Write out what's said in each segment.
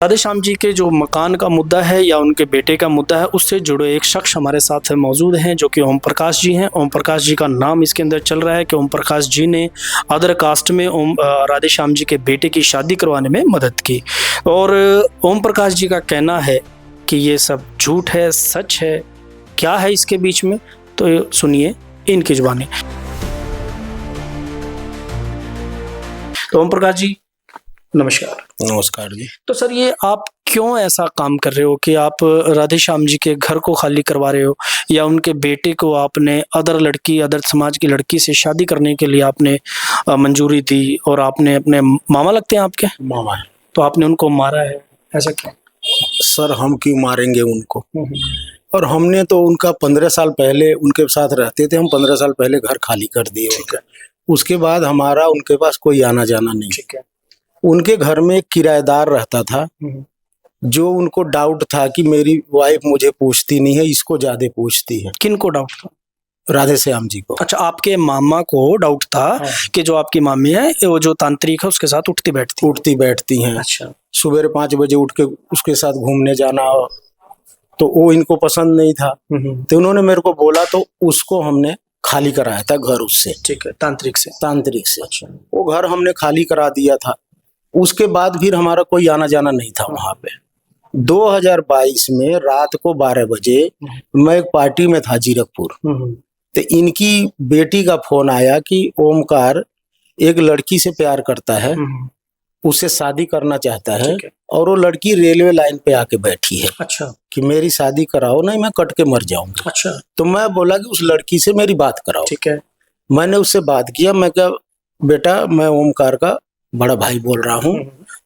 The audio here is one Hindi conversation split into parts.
राधे श्याम जी के जो मकान का मुद्दा है या उनके बेटे का मुद्दा है, उससे जुड़े एक शख्स हमारे साथ मौजूद हैं जो कि ओम प्रकाश जी हैं। ओम प्रकाश जी का नाम इसके अंदर चल रहा है कि ओम प्रकाश जी ने अदर कास्ट में राधे श्याम जी के बेटे की शादी करवाने में मदद की। और ओम प्रकाश जी का कहना है कि ये सब झूठ है, सच है, क्या है इसके बीच में, तो सुनिए इनकी जुबानी। तो ओम प्रकाश जी नमस्कार। नमस्कार जी। तो सर, ये आप क्यों ऐसा काम कर रहे हो कि आप राधे श्याम जी के घर को खाली करवा रहे हो, या उनके बेटे को आपने अदर समाज की लड़की से शादी करने के लिए आपने मंजूरी दी, और आपने अपने मामा लगते हैं आपके, मामा है, तो आपने उनको मारा है, ऐसा क्यों? सर हम क्यों मारेंगे उनको? और हमने तो उनका 15 साल पहले उनके साथ रहते थे, हम 15 साल पहले घर खाली कर दिए उनका। उसके बाद हमारा उनके पास कोई आना जाना नहीं। ठीक है। उनके घर में एक किराएदार रहता था, जो उनको डाउट था कि मेरी वाइफ मुझे पूछती नहीं है, इसको ज्यादा पूछती है। किनको डाउट था? राधे श्याम जी को। अच्छा, आपके मामा को डाउट था। हाँ। कि जो आपकी मामी है, वो जो तांत्रिक है, उसके साथ उठती बैठती हैं। अच्छा। सुबह 5 बजे उठ के उसके साथ घूमने जाना, तो वो इनको पसंद नहीं था। तो उन्होंने मेरे को बोला, तो उसको हमने खाली कराया था घर उससे। ठीक है, तांत्रिक से। अच्छा। वो घर हमने खाली करा दिया था। उसके बाद फिर हमारा कोई आना जाना नहीं था वहां पे। 2022 में रात को 12 बजे मैं एक पार्टी में था जीरकपुर। तो इनकी बेटी का फोन आया कि ओमकार एक लड़की से प्यार करता है, उससे शादी करना चाहता है, और वो लड़की रेलवे लाइन पे आके बैठी है। अच्छा। कि मेरी शादी कराओ, नहीं मैं कट के मर जाऊंगा। अच्छा। तो मैं बोला कि उस लड़की से मेरी बात कराओ। ठीक है। मैंने उससे बात किया। मैं क्या बेटा, मैं ओमकार का बड़ा भाई बोल रहा हूँ,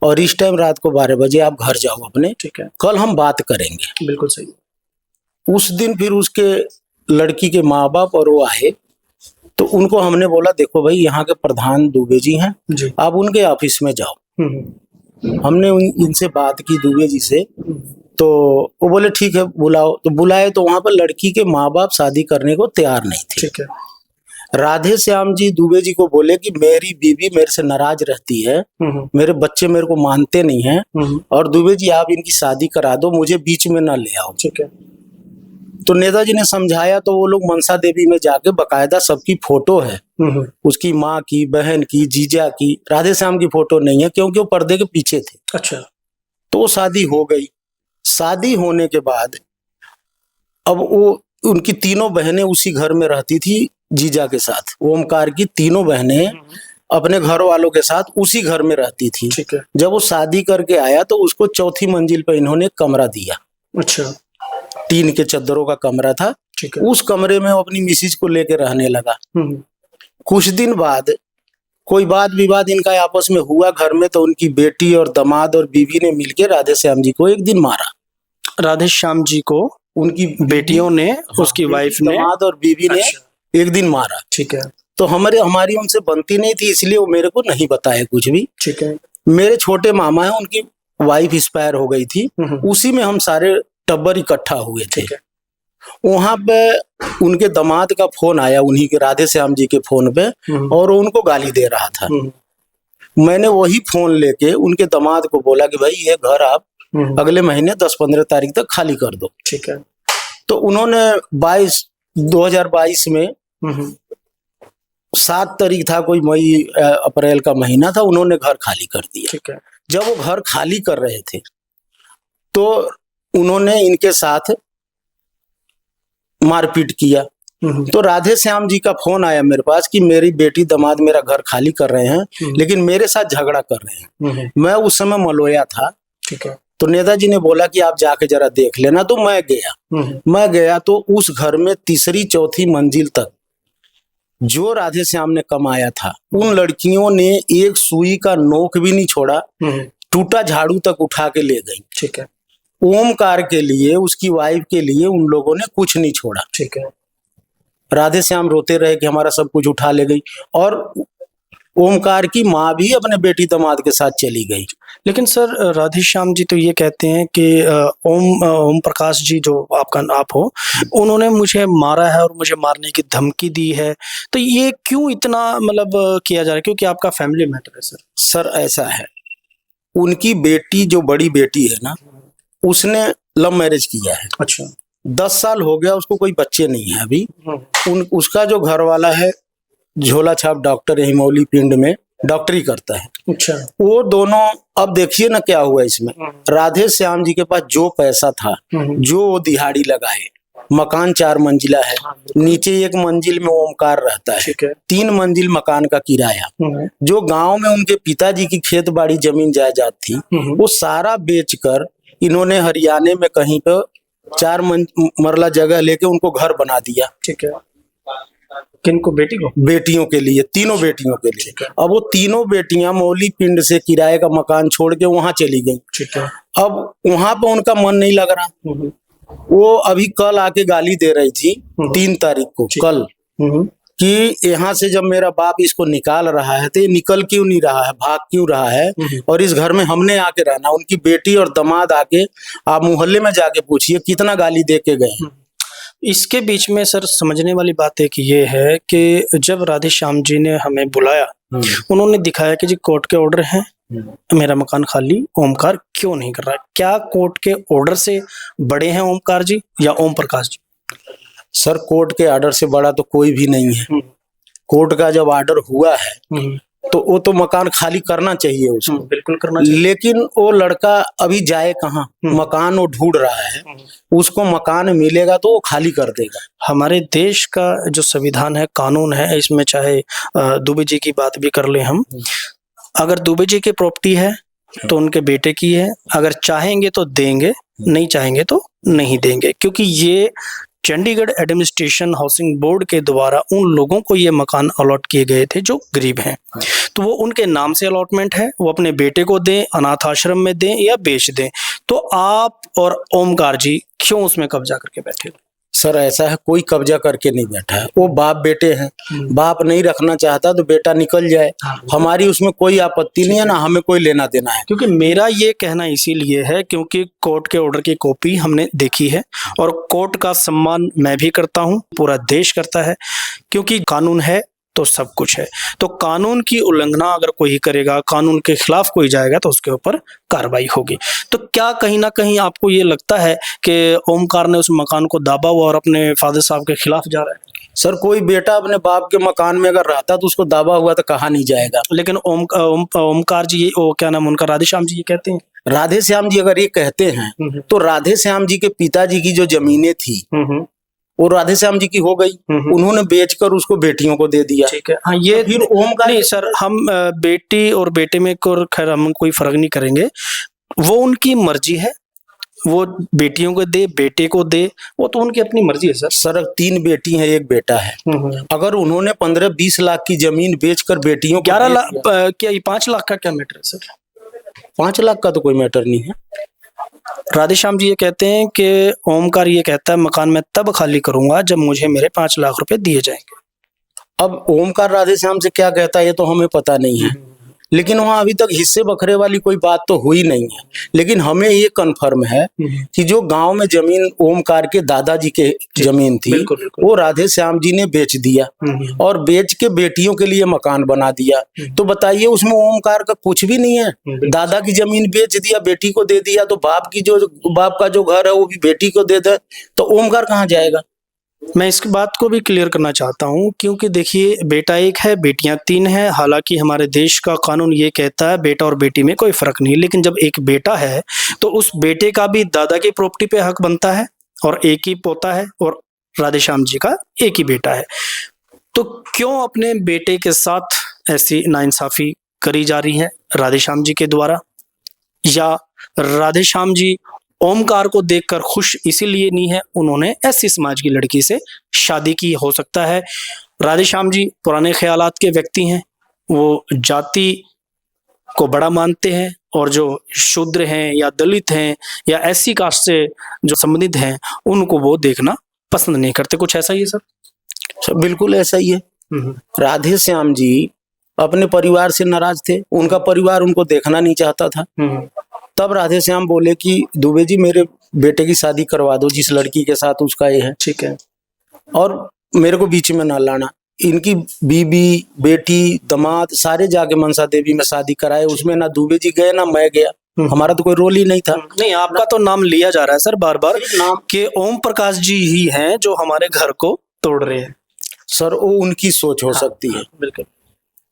और इस टाइम रात को 12 बजे आप घर जाओ अपने। ठीक है। कल हम बात करेंगे। बिल्कुल सही। उस दिन फिर उसके लड़की के माँ बाप और वो आए, तो उनको हमने बोला, देखो भाई, यहाँ के प्रधान दुबे जी हैं, आप उनके ऑफिस में जाओ। हमने इनसे बात की दुबे जी से, तो वो बोले ठीक है बुलाओ। तो बुलाए, तो वहां पर लड़की के माँ बाप शादी करने को तैयार नहीं थे। ठीक है। राधे श्याम जी दुबे जी को बोले कि मेरी बीवी मेरे से नाराज रहती है, मेरे बच्चे मेरे को मानते नहीं हैं, और दुबे जी आप इनकी शादी करा दो, मुझे बीच में ना ले आओ। ठीक है। तो नेताजी ने समझाया, तो वो लोग मनसा देवी में जाके बकायदा सबकी फोटो है, उसकी माँ की, बहन की, जीजा की, राधे श्याम की फोटो नहीं है, क्योंकि वो पर्दे के पीछे थे। अच्छा। तो वो शादी हो गई। शादी होने के बाद अब वो उनकी तीनों बहनें उसी घर में रहती थी जीजा के साथ। ओमकार की तीनों बहनें अपने घर वालों के साथ उसी घर में रहती थी। ठीक है। जब वो शादी करके आया, तो उसको 4थी मंजिल पे इन्होंने कमरा दिया। अच्छा। टीन के चद्दरों का कमरा था। ठीक है। उस कमरे में वो अपनी मिसिज को लेकर रहने लगा। कुछ दिन बाद कोई वाद विवाद इनका आपस में हुआ घर में, तो उनकी बेटी और दामाद और बीवी ने मिलकर राधे श्याम जी को एक दिन मारा। राधे श्याम जी को उनकी बेटियों ने, उसकी वाइफ ने, दामाद और बीवी ने एक दिन मारा। ठीक है। तो हमारी उनसे बनती नहीं थी, इसलिए वो मेरे को नहीं बताए कुछ भी। ठीक है। मेरे छोटे मामा है, उनकी वाइफ एक्सपायर हो गई थी, उसी में हम सारे टब्बर इकट्ठा हुए थे। वहां पे उनके दामाद का फोन आया, उन्हीं के राधे श्याम जी के फोन पे, और वो उनको गाली दे रहा था। मैंने वही फोन लेके उनके दामाद को बोला कि भाई ये घर आप अगले महीने 10-15 तारीख तक खाली कर दो। ठीक है। तो उन्होंने 2022 में 7 तारीख था, कोई मई अप्रैल का महीना था, उन्होंने घर खाली कर दिया। ठीक है। जब वो घर खाली कर रहे थे, तो उन्होंने इनके साथ मारपीट किया। तो राधे श्याम जी का फोन आया मेरे पास कि मेरी बेटी दामाद मेरा घर खाली कर रहे हैं, लेकिन मेरे साथ झगड़ा कर रहे हैं। मैं उस समय मलोया था। ठीक है। तो नेताजी ने बोला कि आप जाके जरा देख लेना। तो मैं गया तो उस घर में 3री-4थी मंजिल तक जो राधे श्याम ने कमाया था, उन लड़कियों ने एक सुई का नोक भी नहीं छोड़ा, टूटा झाड़ू तक उठा के ले गई। ठीक है। ओमकार के लिए, उसकी वाइफ के लिए उन लोगों ने कुछ नहीं छोड़ा। ठीक है। राधे श्याम रोते रहे कि हमारा सब कुछ उठा ले गई, और ओमकार की माँ भी अपने बेटी दामाद के साथ चली गई। लेकिन सर, राधे श्याम जी तो ये कहते हैं कि ओम प्रकाश जी जो आप हो, उन्होंने मुझे मारा है और मुझे मारने की धमकी दी है। तो ये क्यों इतना मतलब किया जा रहा है? क्योंकि आपका फैमिली मैटर है सर। सर ऐसा है, उनकी बेटी, जो बड़ी बेटी है ना, उसने लव मैरिज किया है। अच्छा। 10 साल हो गया, उसको कोई बच्चे नहीं है अभी। उसका जो घर वाला है झोला छाप डॉक्टर है, हिमौली पिंड में डॉक्टरी करता है। अच्छा। वो दोनों, अब देखिए ना क्या हुआ इसमें। राधे श्याम जी के पास जो पैसा था, जो वो दिहाड़ी लगाए, मकान 4 मंजिला है, नीचे 1 मंजिल में ओमकार रहता है, 3 मंजिल मकान का किराया। जो गांव में उनके पिताजी की खेत बाड़ी जमीन जायदाद थी, वो सारा बेचकर इन्होंने हरियाणा में कहीं पे 4 मरला जगह लेके उनको घर बना दिया। ठीक है। किनको? बेटी को? बेटियों के लिए, तीनों बेटियों के लिए। अब वो तीनों बेटियां मौली पिंड से किराए का मकान छोड़ के वहां चली गई। ठीक है। अब वहां पे उनका मन नहीं लग रहा। वो अभी कल आके गाली दे रही थी 3 तारीख को, कल, कि यहाँ से जब मेरा बाप इसको निकाल रहा है तो ये निकल क्यों नहीं रहा है, भाग क्यों रहा है, और इस घर में हमने आके रहना। उनकी बेटी और दामाद आके, आप मोहल्ले में जाके पूछिए कितना गाली दे के गए। इसके बीच में सर समझने वाली बात एक ये है कि जब राधे श्याम जी ने हमें बुलाया, उन्होंने दिखाया कि जी कोर्ट के ऑर्डर हैं, मेरा मकान खाली ओमकार क्यों नहीं कर रहा है। क्या कोर्ट के ऑर्डर से बड़े हैं ओमकार जी या ओम प्रकाश जी? सर, कोर्ट के ऑर्डर से बड़ा तो कोई भी नहीं है। कोर्ट का जब ऑर्डर हुआ है तो वो तो मकान खाली करना चाहिए उसको, बिल्कुल करना चाहिए। लेकिन वो लड़का अभी जाए कहाँ, मकान वो ढूंढ रहा है, उसको मकान मिलेगा तो वो खाली कर देगा। हमारे देश का जो संविधान है, कानून है, इसमें चाहे दुबे जी की बात भी कर ले हम, अगर दुबे जी की प्रॉपर्टी है तो उनके बेटे की है, अगर चाहेंगे तो देंगे, नहीं चाहेंगे तो नहीं देंगे, क्योंकि ये चंडीगढ़ एडमिनिस्ट्रेशन हाउसिंग बोर्ड के द्वारा उन लोगों को ये मकान अलॉट किए गए थे जो गरीब हैं। तो वो उनके नाम से अलॉटमेंट है, वो अपने बेटे को दें, अनाथ आश्रम में दें या बेच दें। तो आप और ओमकार जी क्यों उसमें कब्जा करके बैठे हो? सर, ऐसा है, कोई कब्जा करके नहीं बैठा है। वो बाप बेटे हैं, बाप नहीं रखना चाहता तो बेटा निकल जाए, हमारी उसमें कोई आपत्ति नहीं है, ना हमें कोई लेना देना है। क्योंकि मेरा ये कहना इसीलिए है क्योंकि कोर्ट के ऑर्डर की कॉपी हमने देखी है और कोर्ट का सम्मान मैं भी करता हूँ, पूरा देश करता है, क्योंकि कानून है तो सब कुछ है। तो कानून की उल्लंघना अगर कोई करेगा, कानून के खिलाफ कोई जाएगा तो उसके ऊपर कार्रवाई होगी। तो क्या कहीं ना कहीं आपको ये लगता है कि ओमकार ने उस मकान को दाबा हुआ और अपने फादर साहब के खिलाफ जा रहा है? सर, कोई बेटा अपने बाप के मकान में अगर रहता तो उसको दाबा हुआ तो कहा नहीं जाएगा। लेकिन ओमकार जी, क्या नाम उनका, राधे श्याम जी ये कहते हैं। राधे श्याम जी अगर ये कहते हैं तो राधे श्याम जी के पिताजी की जो जमीनें थी वो राधे श्याम जी की हो गई, उन्होंने बेचकर उसको बेटियों को दे दिया। ठीक है। हाँ, ये तो फिर ओमकार, नहीं सर, हम बेटी और बेटे में खैर हम कोई फर्क नहीं करेंगे, वो उनकी मर्जी है, वो बेटियों को दे, बेटे को दे, वो तो उनकी अपनी मर्जी है सर। सर, 3 बेटी हैं, 1 बेटा है। अगर उन्होंने 15-20 लाख की जमीन बेचकर बेटियों को 11 लाख, क्या 5 लाख का क्या मैटर है सर? 5 लाख का तो कोई मैटर नहीं है। राधे श्याम जी ये कहते हैं कि ओमकार ये कहता है मकान मैं तब खाली करूंगा जब मुझे मेरे 5 लाख रुपए दिए जाएंगे। अब ओमकार राधे श्याम से क्या कहता है ये तो हमें पता नहीं है, लेकिन वहां अभी तक हिस्से बखरे वाली कोई बात तो हुई नहीं है। लेकिन हमें ये कन्फर्म है कि जो गांव में जमीन ओमकार के दादाजी के जमीन थी, वो राधे श्याम जी ने बेच दिया और बेच के बेटियों के लिए मकान बना दिया। तो बताइए, उसमें ओमकार का कुछ भी नहीं है। दादा की जमीन बेच दिया, बेटी को दे दिया, तो बाप का जो घर है वो भी बेटी को दे दे, तो ओमकार कहाँ जाएगा? मैं इस बात को भी क्लियर करना चाहता हूं, क्योंकि देखिए, बेटा 1 है, बेटियां 3 हैं। हालांकि हमारे देश का कानून ये कहता है बेटा और बेटी में कोई फर्क नहीं, लेकिन जब एक बेटा है तो उस बेटे का भी दादा की प्रॉपर्टी पे हक बनता है, और एक ही पोता है, और राधे श्याम जी का एक ही बेटा है। तो क्यों अपने बेटे के साथ ऐसी नाइंसाफी करी जा रही है राधे श्याम जी के द्वारा? या राधे श्याम जी ओमकार को देखकर खुश इसीलिए नहीं है, उन्होंने ऐसी समाज की लड़की से शादी की? हो सकता है राधे श्याम जी पुराने ख्यालात के व्यक्ति हैं, वो जाति को बड़ा मानते हैं, और जो शूद्र हैं या दलित हैं या ऐसी कास्ट से जो संबंधित हैं उनको वो देखना पसंद नहीं करते। कुछ ऐसा ही है सर? बिल्कुल ऐसा ही है। राधे श्याम जी अपने परिवार से नाराज थे, उनका परिवार उनको देखना नहीं चाहता था। तब राधे श्याम बोले कि दुबे जी मेरे बेटे की शादी करवा दो जिस लड़की के साथ उसका ये है, ठीक है, और मेरे को बीच में ना लाना। इनकी बीबी, बेटी, दामाद सारे जाके मनसा देवी में शादी कराए। उसमें ना दुबे जी गए ना मैं गया, हमारा तो कोई रोल ही नहीं था। नहीं, आपका तो नाम लिया जा रहा है सर बार बार कि ओम प्रकाश जी ही हैं जो हमारे घर को तोड़ रहे हैं। सर वो उनकी सोच हो सकती है, बिल्कुल,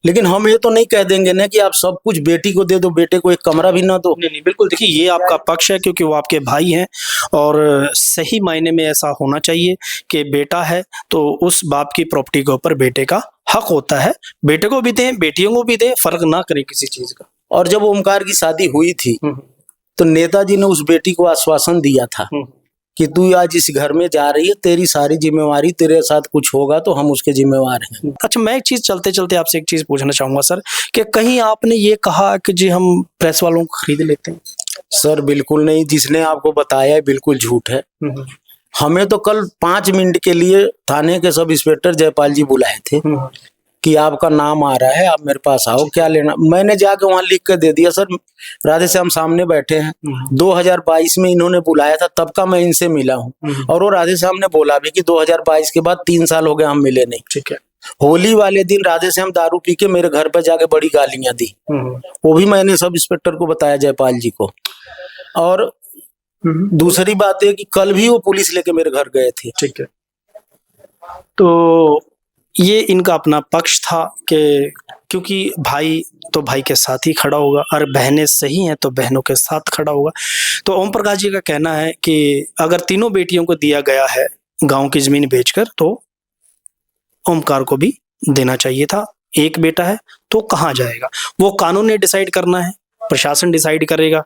लेकिन हम ये तो नहीं कह देंगे ना कि आप सब कुछ बेटी को दे दो, बेटे को एक कमरा भी ना दो। नहीं, बिल्कुल। देखिए, ये आपका पक्ष है क्योंकि वो आपके भाई हैं और सही मायने में ऐसा होना चाहिए कि बेटा है तो उस बाप की प्रॉपर्टी के ऊपर बेटे का हक होता है। बेटे को भी दें, बेटियों को भी दें, फर्क ना करें किसी चीज का। और जब ओमकार की शादी हुई थी तो नेताजी ने उस बेटी को आश्वासन दिया था कि तू आज इस घर में जा रही है, तेरी सारी जिम्मेवारी, तेरे साथ कुछ होगा तो हम उसके जिम्मेवार हैं। अच्छा, मैं एक चीज चलते चलते आपसे एक चीज पूछना चाहूंगा सर कि कहीं आपने ये कहा कि जी हम प्रेस वालों को खरीद लेते हैं? सर बिल्कुल नहीं, जिसने आपको बताया है बिल्कुल झूठ है। हमें तो कल 5 मिनट के लिए थाने के सब इंस्पेक्टर जयपाल जी बुलाए थे कि आपका नाम आ रहा है, आप मेरे पास आओ, क्या लेना। मैंने जाके वहां लिख कर दे दिया। सर राधे श्याम सामने बैठे हैं, 2022 में इन्होंने बुलाया था, तब का मैं इनसे मिला हूँ। और वो राधे श्याम ने बोला भी कि 2022 के बाद 3 साल हो गए हम मिले नहीं। ठीक है। होली वाले दिन राधे श्याम दारू पी के मेरे घर पर जाके बड़ी गालियां दी, वो भी मैंने सब इंस्पेक्टर को बताया, जयपाल जी को। और दूसरी बात है कि कल भी वो पुलिस लेके मेरे घर गए थे। ठीक है। तो ये इनका अपना पक्ष था कि क्योंकि भाई तो भाई के साथ ही खड़ा होगा और बहनें सही हैं तो बहनों के साथ खड़ा होगा। तो ओम प्रकाश जी का कहना है कि अगर तीनों बेटियों को दिया गया है गांव की जमीन बेचकर तो ओमकार को भी देना चाहिए था। एक बेटा है तो कहाँ जाएगा, वो कानून ने डिसाइड करना है, प्रशासन डिसाइड करेगा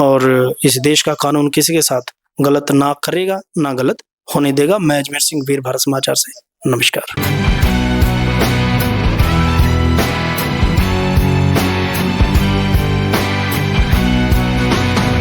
और इस देश का कानून किसी के साथ गलत ना करेगा ना गलत होने देगा। मैं अजमेर सिंह, वीर भारत समाचार से नमस्कार।